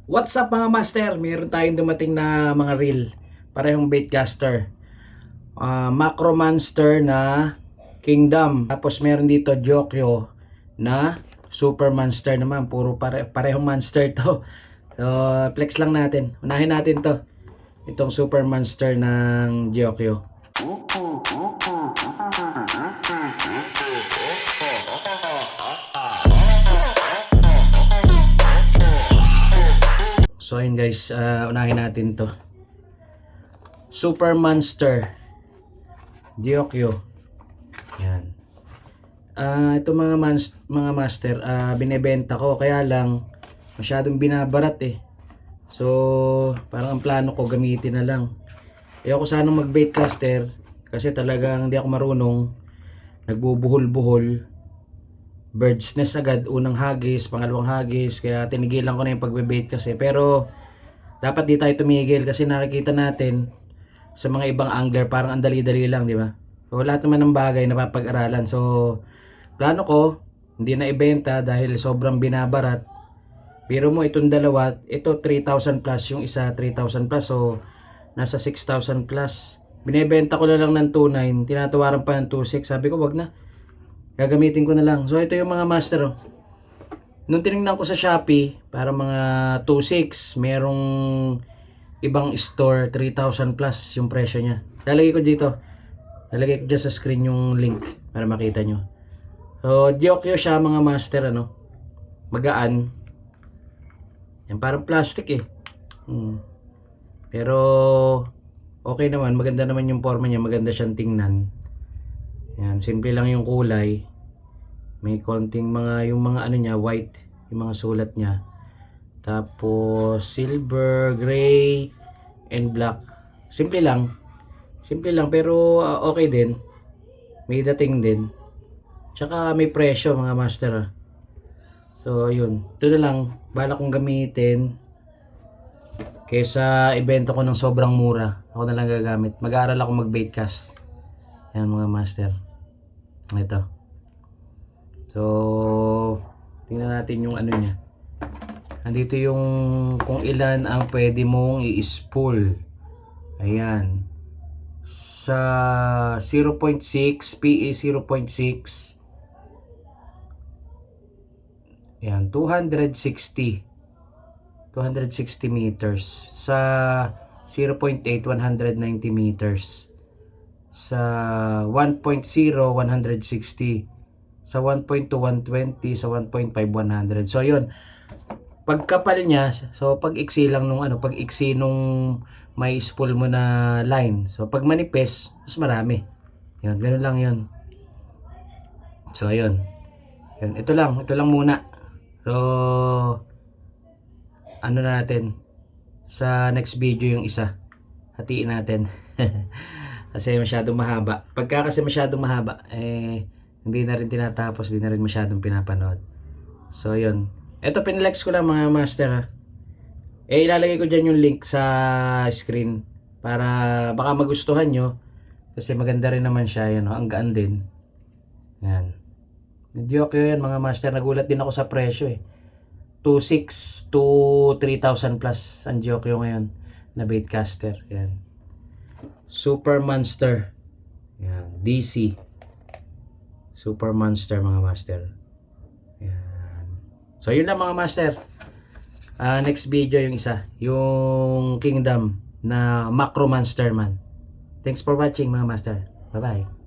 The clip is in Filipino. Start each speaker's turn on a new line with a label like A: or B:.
A: What's up mga master? Meron tayong dumating na mga reel. Parehong baitcaster. Macro Monster na Kingdom. Tapos meron dito Jokyo na Super Monster naman. Puro parehong monster to. So flex lang natin. Unahin natin to. Itong Super Monster ng Jokyo. So ayun guys, unahin natin to. Super Monster Jokyo. Yan. Ito mga master, binebenta ko kaya lang masyadong binabarat eh. So parang ang plano ko gamitin na lang. Ayoko sanang mag baitcaster kasi talagang hindi ako marunong. Nagbubuhol-buhol. Bird's nest agad, unang hagis, pangalawang hagis, kaya tinigilan ko na yung pagbe-bait kasi. Pero dapat di tayo tumigil kasi nakikita natin sa mga ibang angler parang ang dali-dali lang, di ba? So lahat naman ng bagay napapag-aralan. So plano ko hindi na ibenta dahil sobrang binabarat. Pero mo itong dalawa, ito 3,000 plus, yung isa 3,000 plus, so nasa 6,000 plus. Binebenta ko na lang ng 2,900, tinatawaran pa ng 2,600. Sabi ko wag na, gagamitin ko na lang. So ito yung mga master, oh. Nung tinignan ko sa Shopee, para mga 2,600, merong ibang store 3,000 plus yung presyo niya. Lalagay ko dito, lalagay ko dyan sa screen yung link para makita nyo. So Jokyo siya mga master, ano, magaan. Yan, parang plastic eh. Pero okay naman, maganda naman yung forma niya, maganda siyang tingnan. Yan, simple lang yung kulay. May konting yung mga ano niya, white, yung mga sulat niya. Tapos silver, gray, and black. Simple lang. Simple lang pero okay din. May dating din. Tsaka may presyo mga master. So yun, ito na lang. Bala kong gamitin kaysa ibenta ko ng sobrang mura. Ako na lang gagamit. Mag-aaral ako mag-baitcast. Yan mga master. Ito. So tingnan natin yung ano niya. Nandito yung kung ilan ang pwede mong i-spool. Ayan. Sa 0.6 PE 0.6. Ayan, 260 meters. Sa 0.8 190 meters. Sa 1.0 160, sa 1.2 120, sa 1.5 100. So yun, pagkapal niya, so pag-iksi lang nung ano, pag-iksi nung may spool mo na line. So pag manipis, mas marami. Yun, ganoon lang yun. So ayun. Yun, ito lang muna. So ano na natin, sa next video yung isa. Hatiin natin. Kasi masyadong mahaba. Pagka kasi masyadong mahaba, hindi na rin tinatapos, hindi na rin masyadong pinapanood. So yun. Ito pinlex ko lang mga master. Ilalagay ko dyan yung link sa screen para baka magustuhan nyo. Kasi maganda rin naman siya. Yan, ang gaan din. Yan. Jokyo yan mga master. Nagulat din ako sa presyo eh. 2,600 to 3,000 plus ang Jokyo ngayon na baitcaster. Yan. Super Monster. Yan, DC. Super Monster mga master. Yan. So yun lang mga master. Next video yung isa, yung Kingdom na Macro Monster man. Thanks for watching mga master. Bye bye.